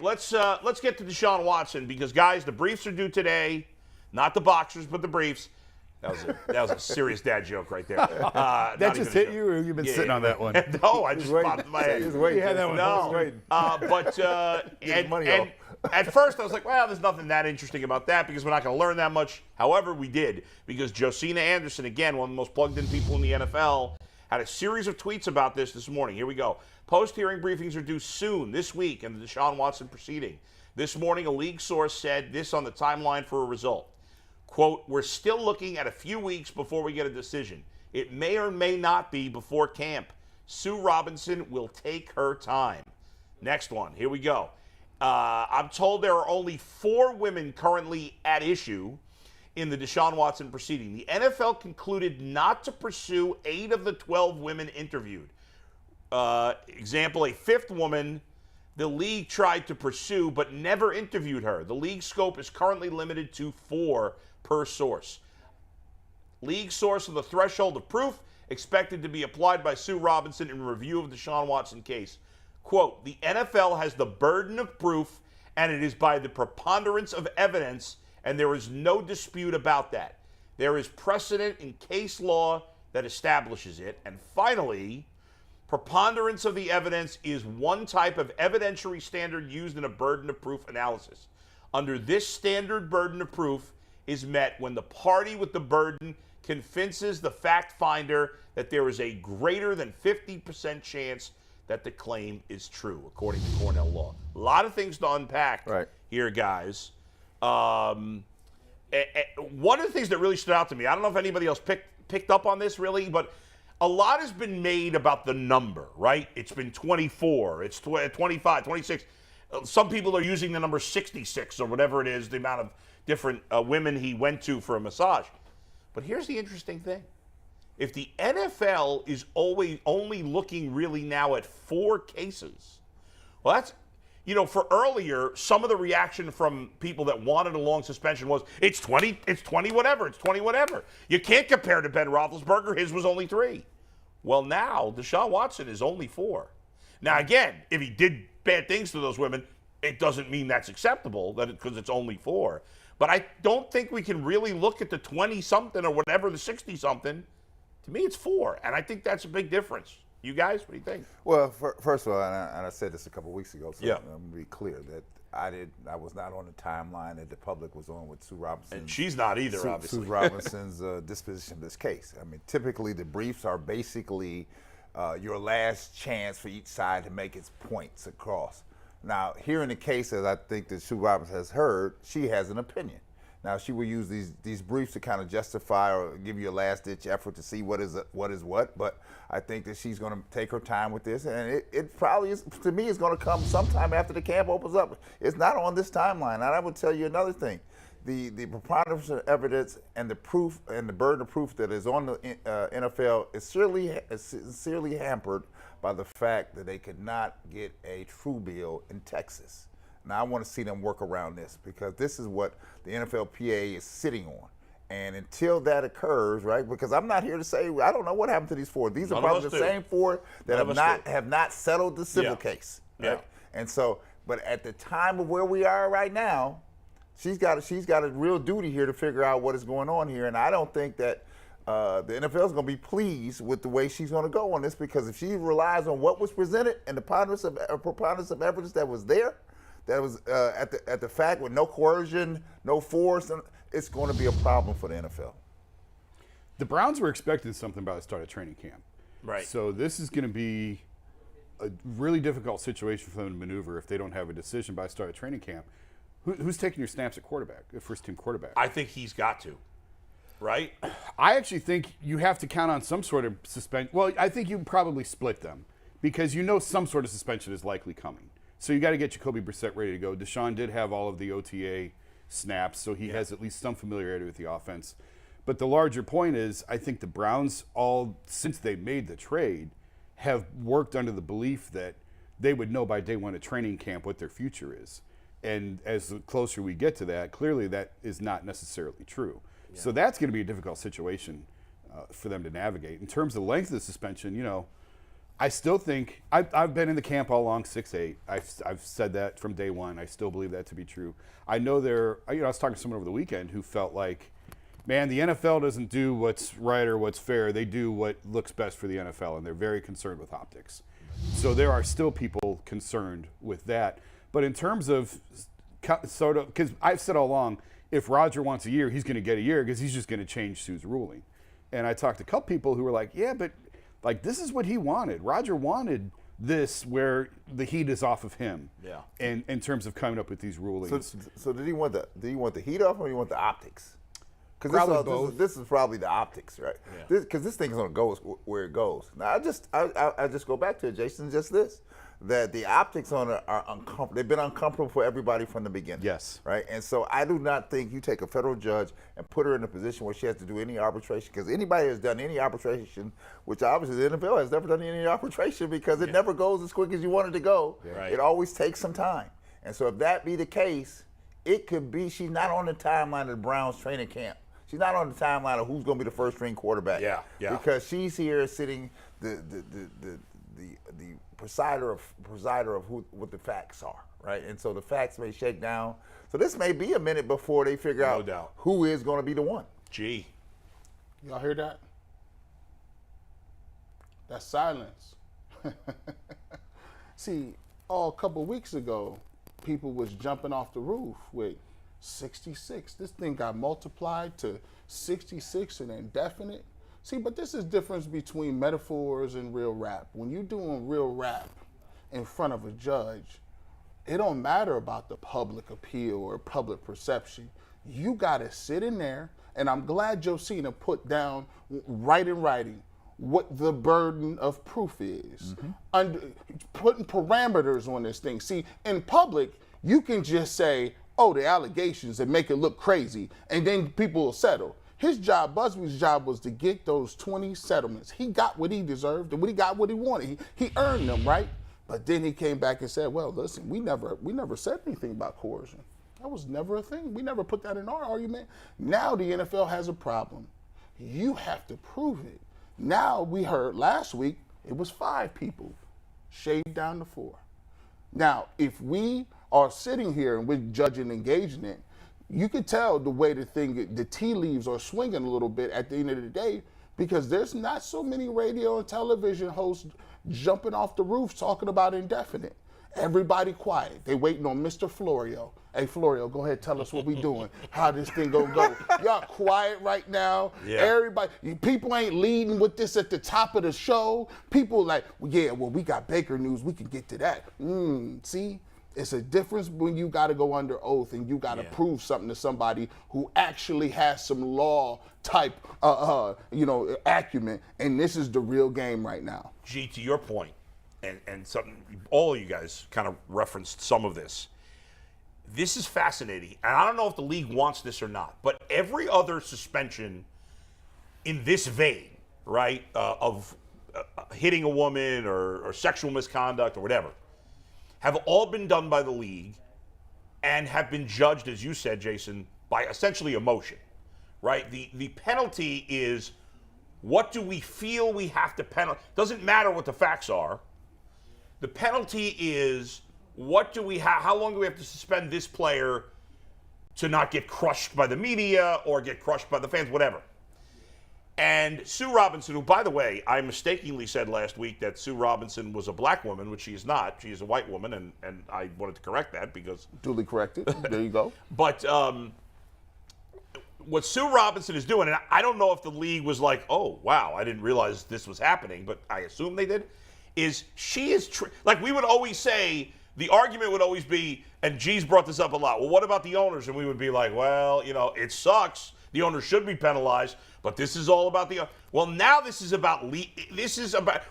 let's get to Deshaun Watson because, guys, the briefs are due today. Not the boxers, but the briefs. That was a serious dad joke right there. That just hit you, or you've been sitting on that one? No, I just popped in my head. Yeah, that one. No, and at first I was like, well, there's nothing that interesting about that because we're not going to learn that much. However, we did because Josina Anderson, again, one of the most plugged-in people in the NFL, had a series of tweets about this morning. Here we go. Post-hearing briefings are due soon this week in the Deshaun Watson proceeding. This morning, a league source said this on the timeline for a result. Quote, we're still looking at a few weeks before we get a decision. It may or may not be before camp. Sue Robinson will take her time. Next one. Here we go. I'm told there are only 4 women currently at issue in the Deshaun Watson proceeding. The NFL concluded not to pursue 8 of the 12 women interviewed. Example, a 5th woman the league tried to pursue but never interviewed her. The league scope is currently limited to 4 per source. League source of the threshold of proof expected to be applied by Sue Robinson in review of the Deshaun Watson case. Quote, the NFL has the burden of proof and it is by the preponderance of evidence and there is no dispute about that. There is precedent in case law that establishes it. And finally, preponderance of the evidence is one type of evidentiary standard used in a burden of proof analysis. Under this standard, burden of proof is met when the party with the burden convinces the fact finder that there is a greater than 50% chance that the claim is true, according to Cornell law. A lot of things to unpack here, guys. One of the things that really stood out to me, I don't know if anybody else picked up on this really, but a lot has been made about the number, right? It's been 24, it's 25, 26. Some people are using the number 66 or whatever it is, the amount of different women he went to for a massage. But here's the interesting thing. If the NFL is only looking really now at 4 cases, well, that's, for earlier, some of the reaction from people that wanted a long suspension was, it's 20 whatever. You can't compare to Ben Roethlisberger. His was only 3. Well, now, Deshaun Watson is only 4. Now, again, if he did bad things to those women, it doesn't mean that's acceptable because it's only 4. But I don't think we can really look at the 20-something or whatever, the 60-something. To me, it's 4. And I think that's a big difference. You guys, what do you think? Well, first of all, and I said this a couple of weeks ago, so yeah. I'm going to be clear that I was not on the timeline that the public was on with Sue Robinson. And she's not either, obviously. Sue Robinson's disposition of this case. I mean, typically the briefs are basically your last chance for each side to make its points across. Now, here in the case, as I think that Sue Robinson has heard, she has an opinion. Now, she will use these briefs to kind of justify or give you a last-ditch effort to see what is what. But I think that she's going to take her time with this, and it probably is. To me, it's going to come sometime after the camp opens up. It's not on this timeline. And I will tell you another thing: the preponderance of evidence and the proof and the burden of proof that is on the NFL is sincerely hampered by the fact that they could not get a true bill in Texas. Now, I want to see them work around this because this is what the NFLPA is sitting on. And until that occurs, right, because I'm not here to say, I don't know what happened to these 4. These are probably the same 4 that have not settled the civil case. Right? Yeah. And so, but at the time of where we are right now, she's got a real duty here to figure out what is going on here. And I don't think that the NFL is going to be pleased with the way she's going to go on this because if she relies on what was presented and the preponderance of evidence that was there, that was at the fact with no coercion, no force, and it's going to be a problem for the NFL. The Browns were expecting something by the start of training camp. Right. So this is going to be a really difficult situation for them to maneuver if they don't have a decision by the start of training camp. Who's taking your snaps at quarterback, the first-team quarterback? I think he's got to, right? I actually think you have to count on some sort of suspension. Well, I think you probably split them because some sort of suspension is likely coming. So you got to get Jacoby Brissett ready to go. Deshaun did have all of the OTA snaps, so he has at least some familiarity with the offense. But the larger point is, I think the Browns, since they made the trade, have worked under the belief that they would know by day 1 of training camp what their future is. And as the closer we get to that, clearly that is not necessarily true. Yeah. So that's going to be a difficult situation for them to navigate. In terms of the length of the suspension, I still think I've been in the camp all along 6'8". I've said that from day one. I still believe that to be true. I know I was talking to someone over the weekend who felt like, man, the NFL doesn't do what's right or what's fair. They do what looks best for the NFL, and they're very concerned with optics. So there are still people concerned with that. But in terms of sort of, because I've said all along, if Rodger wants a year, he's going to get a year because he's just going to change Sue's ruling. And I talked to a couple people who were like, yeah, but like this is what he wanted. Rodger wanted this where the heat is off of him. Yeah. And in terms of coming up with these rulings. So did he want the heat off or did he want the optics? Because this is probably the optics, right? Because this thing's gonna go where it goes. Now I just go back to it, Jason. Just this, that the optics on it are uncomfortable. They've been uncomfortable for everybody from the beginning. Yes. Right. And so I do not think you take a federal judge and put her in a position where she has to do any arbitration. Because anybody has done any arbitration, which obviously the NFL has never done any arbitration because it never goes as quick as you want it to go. Right. It always takes some time. And so if that be the case, it could be she's not on the timeline of the Browns training camp. She's not on the timeline of who's going to be the first string quarterback. Yeah. Because she's here sitting the presider of what the facts are, right? And so the facts may shake down. So this may be a minute before they figure out doubt. who is going to be the one. Gee. Y'all hear that? That's silence. See, a couple weeks ago, people was jumping off the roof with 66. This thing got multiplied to 66 and indefinite. See, but this is difference between metaphors and real rap. When you're doing real rap in front of a judge, it don't matter about the public appeal or public perception. You got to sit in there, and I'm glad Josina put down right in writing what the burden of proof is. Putting parameters on this thing. See, in public, you can just say, oh, the allegations, and make it look crazy, and then people will settle. His job, Busby's job, was to get those 20 settlements. He got what he deserved, and he got what he wanted. He earned them, right? But then he came back and said, well, listen, we never said anything about coercion. That was never a thing. We never put that in our argument. Now the NFL has a problem. You have to prove it. Now we heard last week it was 5 people, shaved down to 4. Now, if we are sitting here and we're judging engagement, you could tell the way the tea leaves are swinging a little bit at the end of the day, because there's not so many radio and television hosts jumping off the roof talking about indefinite. Everybody quiet. They waiting on Mr. Florio. Hey, Florio, go ahead, tell us what we doing, how this thing gonna go. Y'all quiet right now. Yeah. Everybody, people ain't leading with this at the top of the show. People like, well, we got Baker News, we can get to that. See? It's a difference when you got to go under oath and you got to prove something to somebody who actually has some law type, acumen. And this is the real game right now. G, to your point, and something all of you guys kind of referenced some of this. This is fascinating, and I don't know if the league wants this or not, but every other suspension in this vein, right, of hitting a woman or sexual misconduct or whatever, have all been done by the league and have been judged, as you said, Jason, by essentially emotion, right? The penalty is, what do we feel we have to penalize? Doesn't matter what the facts are. The penalty is, how long do we have to suspend this player to not get crushed by the media or get crushed by the fans, whatever. And Sue Robinson, who, by the way, I mistakenly said last week that Sue Robinson was a black woman, which she is not. She is a white woman, and I wanted to correct that because... Duly corrected. There you go. But what Sue Robinson is doing, and I don't know if the league was like, oh, wow, I didn't realize this was happening, but I assume they did, is she is... like we would always say, the argument would always be, and G's brought this up a lot, well, what about the owners? And we would be like, well, it sucks. The owners should be penalized, but this is all about the... Well, now this is about...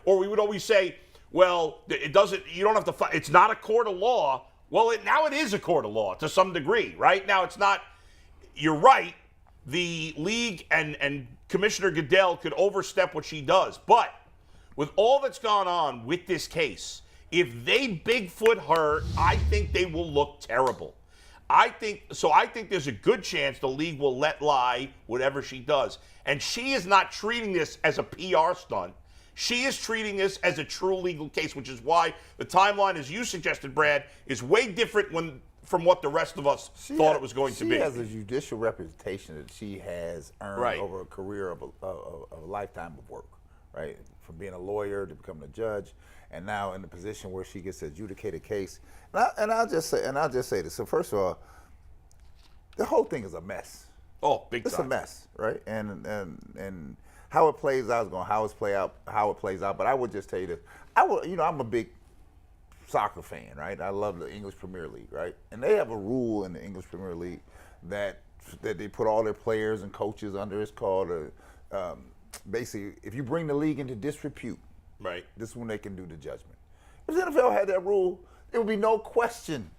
Or we would always say, well, it doesn't... You don't have to... It's not a court of law. Well, now it is a court of law to some degree, right? Now it's not... You're right. The league and Commissioner Goodell could overstep what she does. But with all that's gone on with this case, if they Bigfoot her, I think they will look terrible. I think there's a good chance the league will let lie whatever she does. And she is not treating this as a PR stunt. She is treating this as a true legal case, which is why the timeline, as you suggested, Brad, is way different from what the rest of us thought it was going to be. She has a judicial reputation that she has earned over a career of a lifetime of work, right? From being a lawyer to becoming a judge, and now in the position where she gets to adjudicate a case. And I'll just say this. So first of all, the whole thing is a mess. Oh, big time. It's a mess, right? And how it plays out is going how it plays out. But I would just tell you this. I'm a big soccer fan, right? I love the English Premier League, right? And they have a rule in the English Premier League that they put all their players and coaches under. It's called basically, if you bring the league into disrepute, right, this is when they can do the judgment. If the NFL had that rule, there would be no question,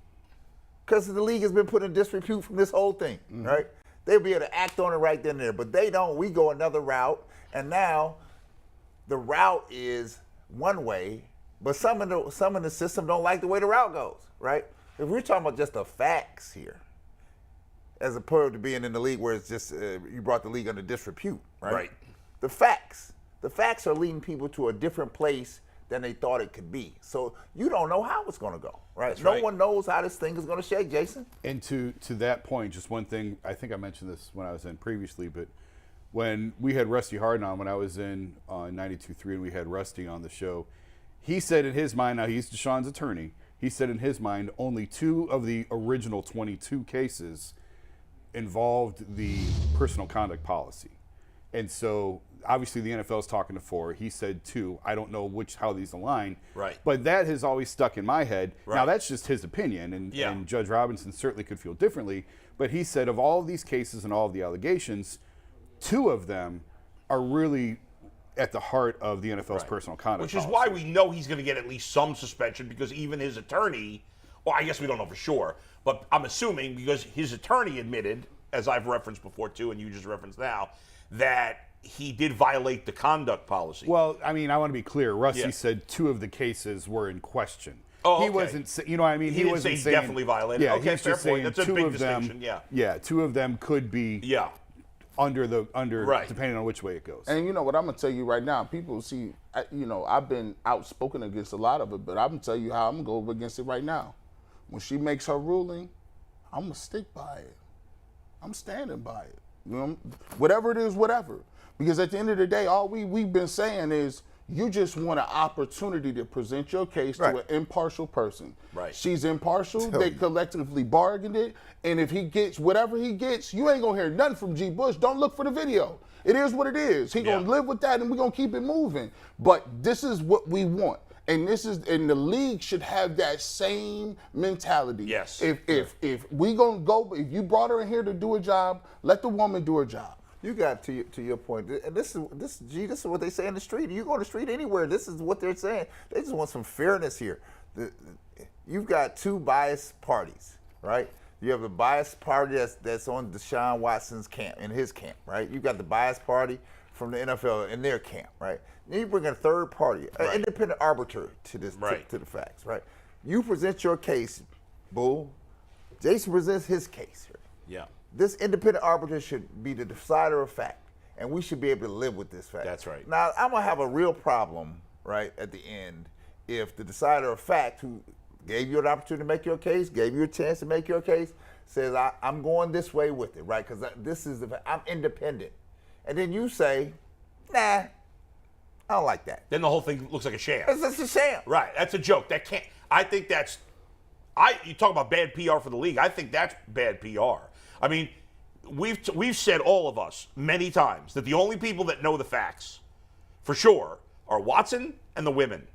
because the league has been put in disrepute from this whole thing, right? They'd be able to act on it right then and there, but they don't. We go another route, and now the route is one way, but some in the system don't like the way the route goes, right? If we're talking about just the facts here, as opposed to being in the league where it's just you brought the league under disrepute, right? Right. The facts are leading people to a different place than they thought it could be. So you don't know how it's going to go, right? That's no right. one knows how this thing is going to shake, Jason. And to that point, just one thing, I think I mentioned this when I was in previously, but when we had Rusty Harden on, when I was in 92.3 and we had Rusty on the show, he said in his mind, now he's Deshaun's attorney, he said in his mind only 2 of the original 22 cases involved the personal conduct policy. And so obviously the NFL is talking to 4. He said 2. I don't know how these align. Right. But that has always stuck in my head. Right. Now that's just his opinion, and Judge Robinson certainly could feel differently. But he said of all of these cases and all of the allegations, 2 of them are really at the heart of the NFL's personal conduct Which is policy. why we know he's going to get at least some suspension, because even his attorney, well, I guess we don't know for sure, but I'm assuming because his attorney admitted, as I've referenced before too, and you just referenced now, that he did violate the conduct policy. Well, I mean, I want to be clear. Rusty Yeah. said 2 of the cases were in question. Oh, He okay. wasn't, you know what I mean? He didn't wasn't say he saying, definitely violated. Yeah, Okay, he's fair just point. saying That's a 2 big of them. distinction, yeah. Yeah, 2 of them could be under Right. depending on which way it goes. And you know what I'm gonna tell you right now, people see, I've been outspoken against a lot of it, but I'm gonna tell you how I'm gonna go against it right now. When she makes her ruling, I'm gonna stick by it. I'm standing by it. You know, whatever it is, whatever. Because at the end of the day, all we've been saying is you just want an opportunity to present your case to an impartial person. Right. She's impartial. They collectively bargained it. And if he gets whatever he gets, you ain't going to hear nothing from G. Bush. Don't look for the video. It is what it is. He going to live with that, and we're going to keep it moving. But this is what we want. And the league should have that same mentality. Yes. If we gonna go, if you brought her in here to do a job, let the woman do her job. You got to your point, and this is what they say in the street. You go on the street anywhere, this is what they're saying. They just want some fairness here. You've got 2 biased parties, right? You have the biased party that's on Deshaun Watson's camp, in his camp, right? You've got the biased party from the NFL in their camp, right? Then you bring a third party, an independent arbiter to this, to the facts, right? You present your case, Bull. Jason presents his case here. Yeah. This independent arbiter should be the decider of fact, and we should be able to live with this fact. That's right. Now, I'm going to have a real problem, right, at the end, if the decider of fact, who gave you an opportunity to make your case, gave you a chance to make your case, says, I'm going this way with it, right, because I'm independent. And then you say, nah, I don't like that. Then the whole thing looks like a sham. It's a sham. Right. That's a joke. That can't. I think that's. You talk about bad PR for the league. I think that's bad PR. I mean, we've said, all of us, many times, that the only people that know the facts, for sure, are Watson and the women.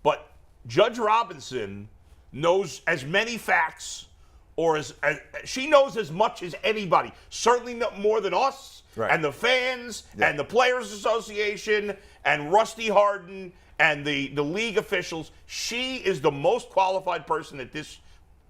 But Judge Robinson knows as many facts, or as she knows as much as anybody. Certainly more than us, and the fans, and the Players Association, and Rusty Harden, and the league officials. She is the most qualified person at this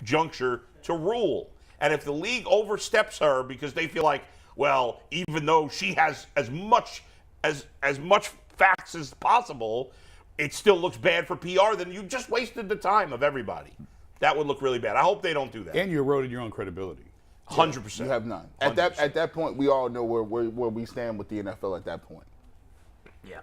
juncture to rule. And if the league oversteps her because they feel like, well, even though she has as much facts as possible, it still looks bad for PR, then you just wasted the time of everybody. That would look really bad. I hope they don't do that. And you eroded your own credibility. 100%. You have none. 100%. At that point, we all know where we stand with the NFL at that point. Yeah.